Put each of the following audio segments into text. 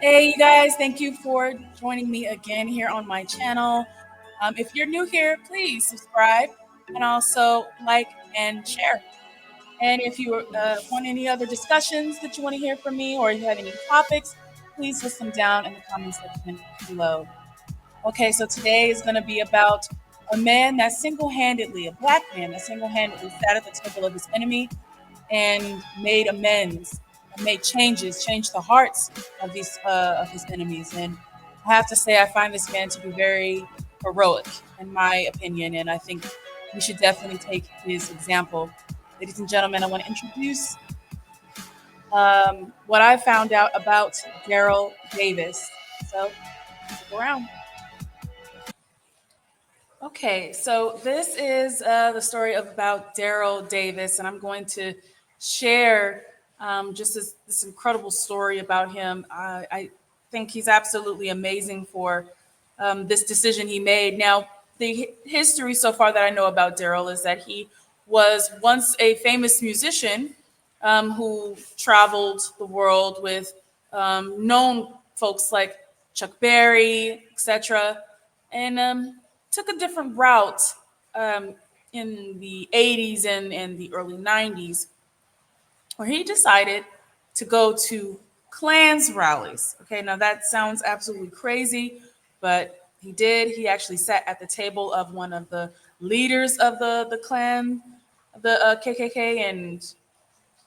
Hey, you guys, thank you for joining me again here on my channel. If you're new here, please subscribe and also like and share. And if you want any other discussions that you want to hear from me or you have any topics, please list them down in the comment section below. Okay, so today is going to be about a man that a black man that single handedly sat at the table of his enemy and made amends, made changes, changed the hearts of these of his enemies. And I have to say, I find this man to be very heroic, in my opinion, and I think we should definitely take his example. Ladies and gentlemen, I want to introduce what I found out about Daryl Davis. So stick around. Okay, so this is the story of about Daryl Davis, and I'm going to share just this incredible story about him. I think he's absolutely amazing for this decision he made. Now, the history so far that I know about Daryl is that he was once a famous musician who traveled the world with known folks like Chuck Berry, etc., and took a different route um, in the 80s and the early 90s, where he decided to go to Klans rallies. Okay, now that sounds absolutely crazy, but he did. He actually sat at the table of one of the leaders of the Klan, the KKK, and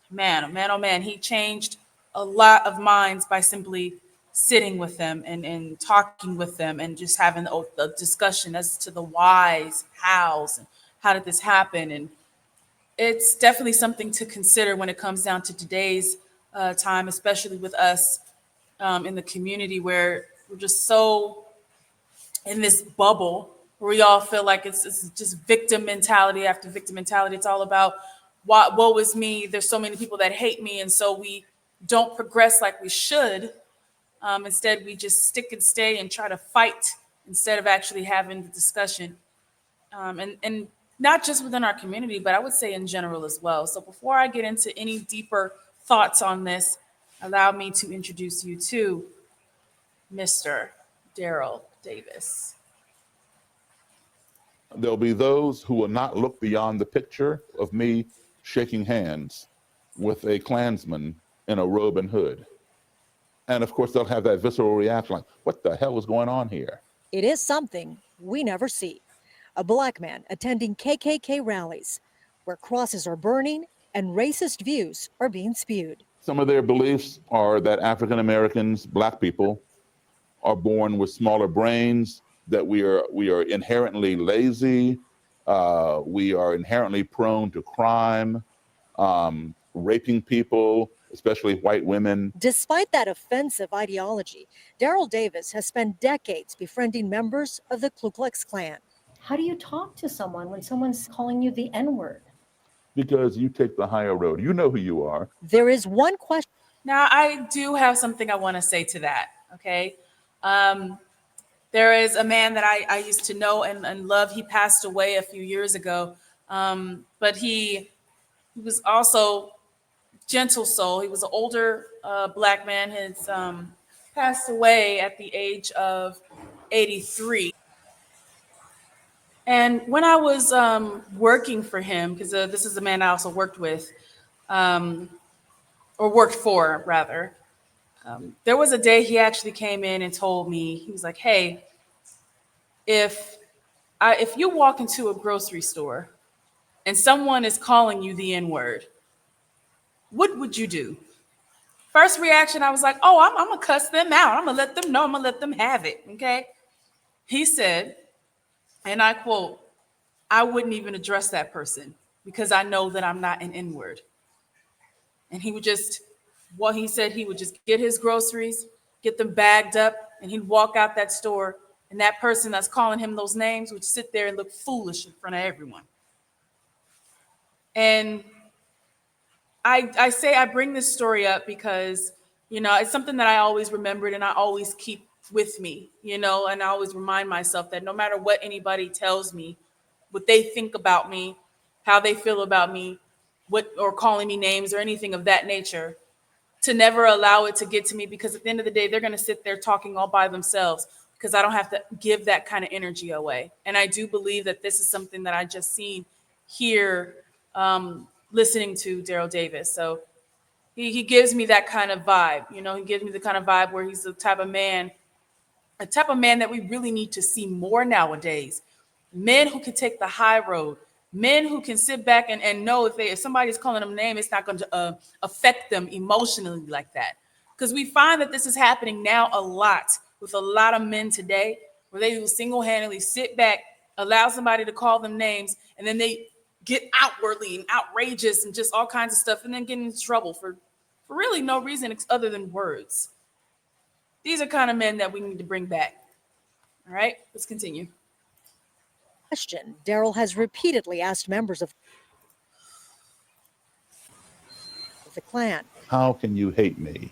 man, oh man, oh man, he changed a lot of minds by simply sitting with them and talking with them and just having the discussion as to the whys, hows, and how did this happen. And it's definitely something to consider when it comes down to today's time, especially with us in the community where we're just so in this bubble where we all feel like it's just victim mentality after victim mentality. It's all about what woe is me. There's so many people that hate me, and so we don't progress like we should. Instead, we just stick and stay and try to fight instead of actually having the discussion. And not just within our community, but I would say in general as well. So before I get into any deeper thoughts on this, allow me to introduce you to Mr. Daryl Davis. There'll be those who will not look beyond the picture of me shaking hands with a Klansman in a robe and hood. And of course, they'll have that visceral reaction like, what the hell is going on here? It is something we never see. A black man attending KKK rallies where crosses are burning and racist views are being spewed. Some of their beliefs are that African Americans, black people, are born with smaller brains, that we are inherently lazy, we are inherently prone to crime, raping people, especially white women. Despite that offensive ideology, Daryl Davis has spent decades befriending members of the Ku Klux Klan. How do you talk to someone when someone's calling you the N-word? Because you take the higher road. You know who you are. There is one question. Now, I do have something I want to say to that. Okay. Um, there is a man that I used to know and love. He passed away a few years ago, but he was also gentle soul. He was an older black man. His passed away at the age of 83. And when I was working for him, because this is the man I also worked with, um, or worked for rather, there was a day he actually came in and told me, he was like, "Hey, if if you walk into a grocery store and someone is calling you the N word, what would you do?" First reaction, I was like, "Oh, I'm gonna cuss them out. I'm gonna let them know. I'm gonna let them have it." Okay. He said, and I quote, "I wouldn't even address that person because I know that I'm not an N word." And he would just, what he said, he would just get his groceries, get them bagged up, and he'd walk out that store. And that person that's calling him those names would sit there and look foolish in front of everyone. And I say I bring this story up because, it's something that I always remembered and I always keep with me, and I always remind myself that no matter what anybody tells me, what they think about me, how they feel about me, what or calling me names or anything of that nature, to never allow it to get to me, because at the end of the day, they're going to sit there talking all by themselves, because I don't have to give that kind of energy away. And I do believe that this is something that I just seen here, listening to Daryl Davis. So he gives me that kind of vibe. You know, he gives me the kind of vibe where he's the type of man that we really need to see more nowadays. Men who can take the high road, men who can sit back and know if somebody's calling them a name, it's not going to affect them emotionally like that. Because we find that this is happening now a lot with a lot of men today, where they will single-handedly sit back, allow somebody to call them names, and then they get outwardly and outrageous and just all kinds of stuff, and then get into trouble for really no reason other than words. These are kind of men that we need to bring back. All right, let's continue. Question Daryl has repeatedly asked members of the Klan. How can you hate me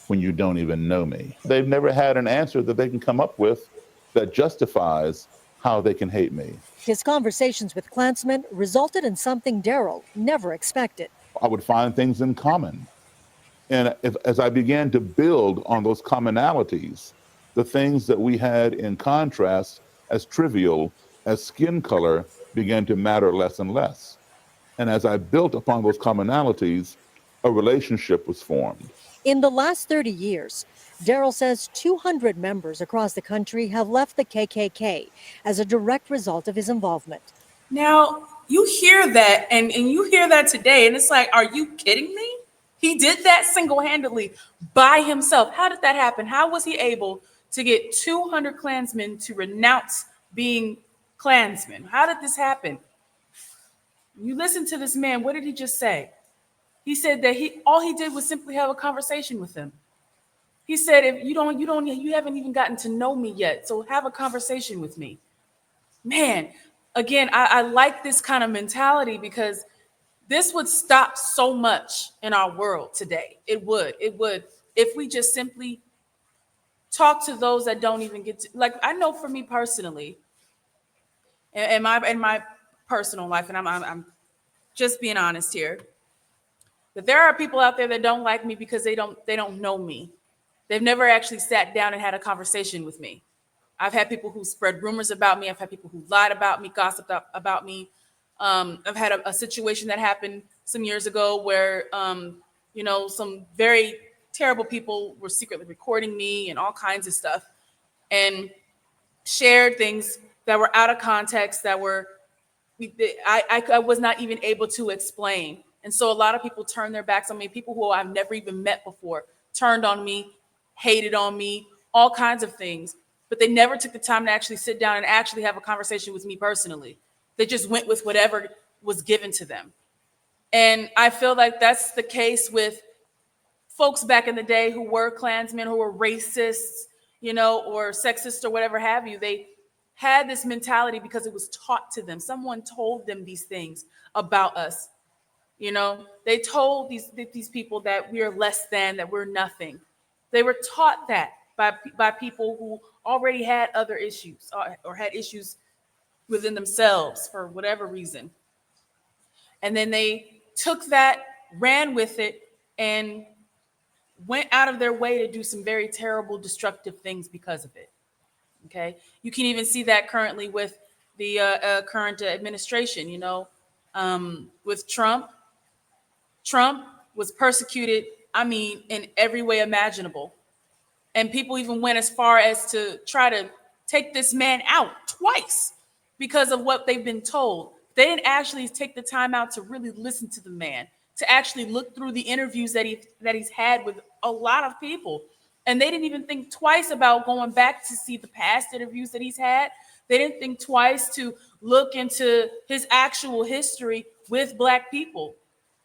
when you don't even know me? They've never had an answer that they can come up with that justifies how they can hate me. His conversations with Klansmen resulted in something Daryl never expected. I would find things in common. And as I began to build on those commonalities, the things that we had in contrast, as trivial as skin color, began to matter less and less. And as I built upon those commonalities, a relationship was formed. In the last 30 years, Daryl says 200 members across the country have left the KKK as a direct result of his involvement. Now, you hear that, and you hear that today, and it's like, are you kidding me? He did that single-handedly by himself. How did that happen? How was he able to get 200 Klansmen to renounce being Klansmen? How did this happen? You listen to this man. What did he just say? He said that all he did was simply have a conversation with him. He said, if you haven't even gotten to know me yet, so have a conversation with me. Man, again, I like this kind of mentality, because this would stop so much in our world today. It would, if we just simply talk to those that don't even get to, like, I know for me personally, in my personal life, and I'm just being honest here, that there are people out there that don't like me because they don't know me. They've never actually sat down and had a conversation with me. I've had people who spread rumors about me. I've had people who lied about me, gossiped about me. I've had a situation that happened some years ago where, some very terrible people were secretly recording me and all kinds of stuff, and shared things that were out of context, that were I was not even able to explain. And so a lot of people turned their backs on me. People who I've never even met before turned on me, hated on me, all kinds of things. But they never took the time to actually sit down and actually have a conversation with me personally. They just went with whatever was given to them. And I feel like that's the case with folks back in the day who were Klansmen, who were racists, or sexist or whatever have you. They had this mentality because it was taught to them. Someone told them these things about us. They told these people that we are less than, that we're nothing. They were taught that by people who already had other issues, or had issues within themselves for whatever reason. And then they took that, ran with it, and went out of their way to do some very terrible, destructive things because of it. Okay, you can even see that currently with the current administration. With Trump. Trump was persecuted, in every way imaginable. And people even went as far as to try to take this man out twice because of what they've been told. They didn't actually take the time out to really listen to the man, to actually look through the interviews that he's had with a lot of people. And they didn't even think twice about going back to see the past interviews that he's had. They didn't think twice to look into his actual history with Black people.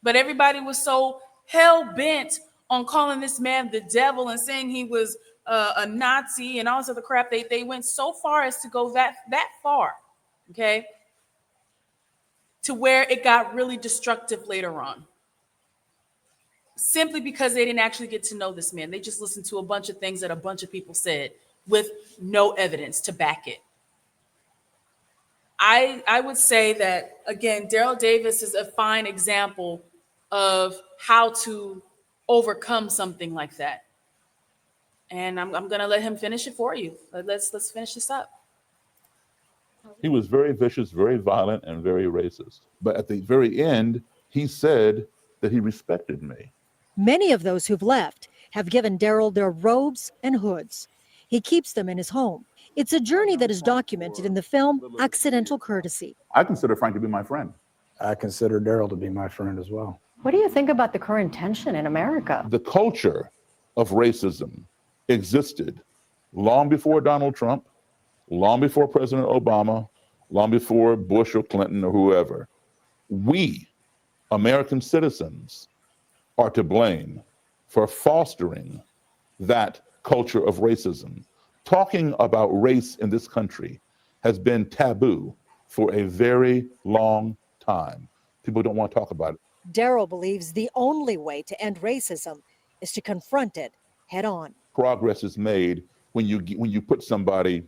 But everybody was so hell-bent on calling this man the devil and saying he was a Nazi and all this other crap. They went so far as to go that far, okay, to where it got really destructive later on. Simply because they didn't actually get to know this man. They just listened to a bunch of things that a bunch of people said with no evidence to back it. I would say that, again, Daryl Davis is a fine example of how to overcome something like that. And I'm going to let him finish it for you. Let's finish this up. He was very vicious, very violent, and very racist. But at the very end, he said that he respected me. Many of those who've left have given Daryl their robes and hoods. He keeps them in his home. It's a journey that is documented in the film Accidental Courtesy. I consider Frank to be my friend. I consider Daryl to be my friend as well. What do you think about the current tension in America? The culture of racism existed long before Donald Trump, long before President Obama, long before Bush or Clinton or whoever. We, American citizens, are to blame for fostering that culture of racism. Talking about race in this country has been taboo for a very long time. People don't want to talk about it. Daryl believes the only way to end racism is to confront it head on. Progress is made when you give somebody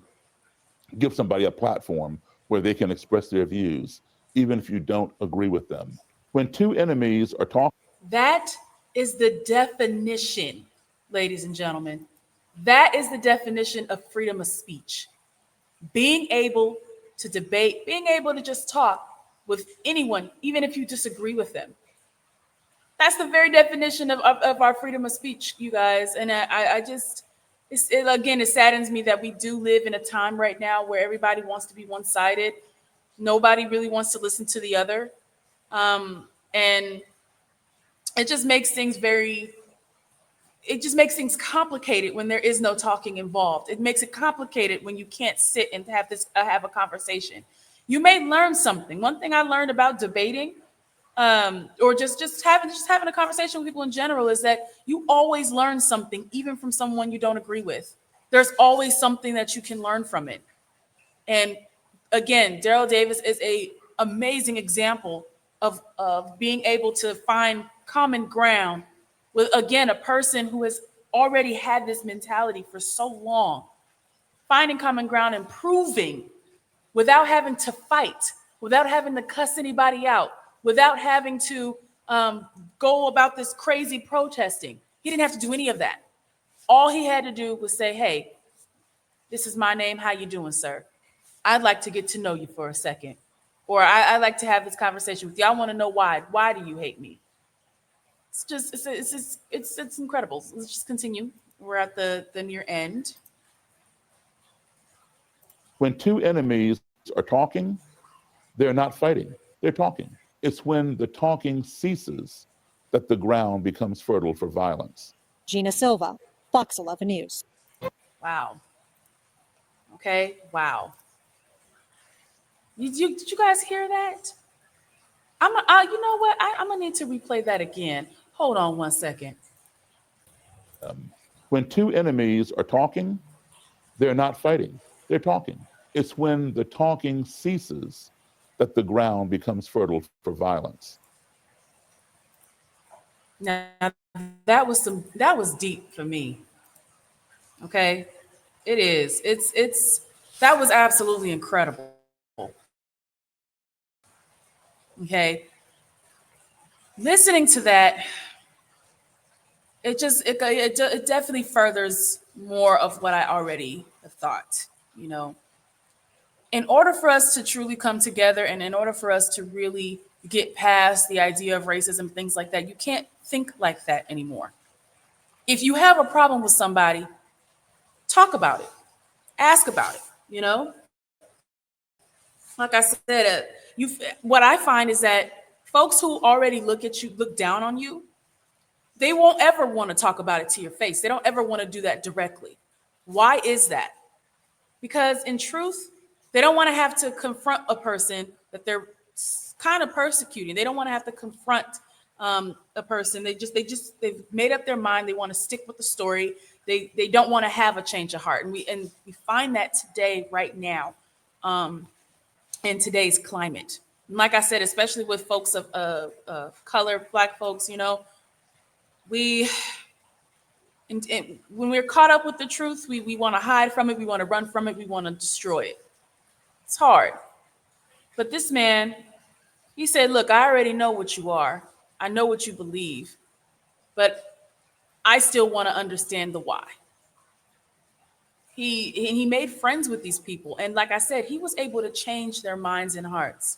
a platform where they can express their views, even if you don't agree with them. When two enemies are talking. That is the definition, ladies and gentlemen. That is the definition of freedom of speech. Being able to debate, being able to just talk with anyone, even if you disagree with them. That's the very definition of our freedom of speech, you guys. And I just, it saddens me that we do live in a time right now where everybody wants to be one-sided. Nobody really wants to listen to the other. And it just makes things complicated when there is no talking involved. It makes it complicated when you can't sit and have a conversation. You may learn something. One thing I learned about debating, or just having a conversation with people in general, is that you always learn something, even from someone you don't agree with. There's always something that you can learn from it. And again, Daryl Davis is an amazing example of being able to find common ground with, again, a person who has already had this mentality for so long, finding common ground and proving without having to fight, without having to cuss anybody out, without having to go about this crazy protesting. He didn't have to do any of that. All he had to do was say, hey, this is my name. How you doing, sir? I'd like to get to know you for a second. Or I'd like to have this conversation with you. I want to know why. Why do you hate me? It's incredible. Let's just continue. We're at the near end. When two enemies are talking, they're not fighting, they're talking. It's when the talking ceases that the ground becomes fertile for violence. Gina Silva, Fox 11 News. Wow. Okay, wow. Did you guys hear that? You know what? I'm gonna need to replay that again. Hold on one second. When two enemies are talking, they're not fighting, they're talking. It's when the talking ceases that the ground becomes fertile for violence. Now that was deep for me. Okay, it is. That was absolutely incredible. Okay, listening to that, it definitely furthers more of what I already have thought. You know, in order for us to truly come together, and in order for us to really get past the idea of racism, things like that, you can't think like that anymore. If you have a problem with somebody, talk about it, ask about it. You know, like I said, what I find is that folks who already look down on you, they won't ever want to talk about it to your face. They don't ever want to do that directly. Why is that? Because in truth, they don't want to have to confront a person that they're kind of persecuting. They don't want to have to confront a person. They've made up their mind. They want to stick with the story. They don't want to have a change of heart. And we find that today, right now, in today's climate. And like I said, especially with folks of color, Black folks, you know, and when we're caught up with the truth, we want to hide from it. We want to run from it. We want to destroy it. It's hard. But this man, he said, look, I already know what you are. I know what you believe. But I still want to understand the why. He made friends with these people, and like I said, he was able to change their minds and hearts.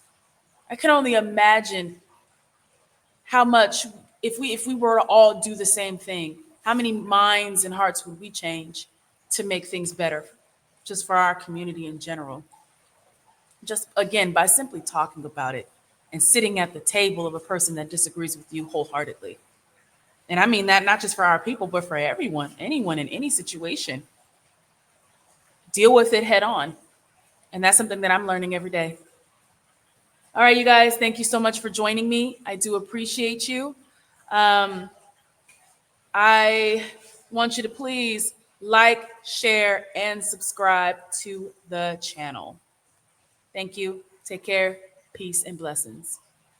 I can only imagine how much, if we were to all do the same thing, how many minds and hearts would we change to make things better, just for our community in general? Just again, by simply talking about it and sitting at the table of a person that disagrees with you wholeheartedly. And I mean that not just for our people, but for everyone, anyone in any situation. Deal with it head on. And that's something that I'm learning every day. All right, you guys, thank you so much for joining me. I do appreciate you. Um, I want you to please like, share, and subscribe to the channel. Thank you. Take care. Peace and blessings.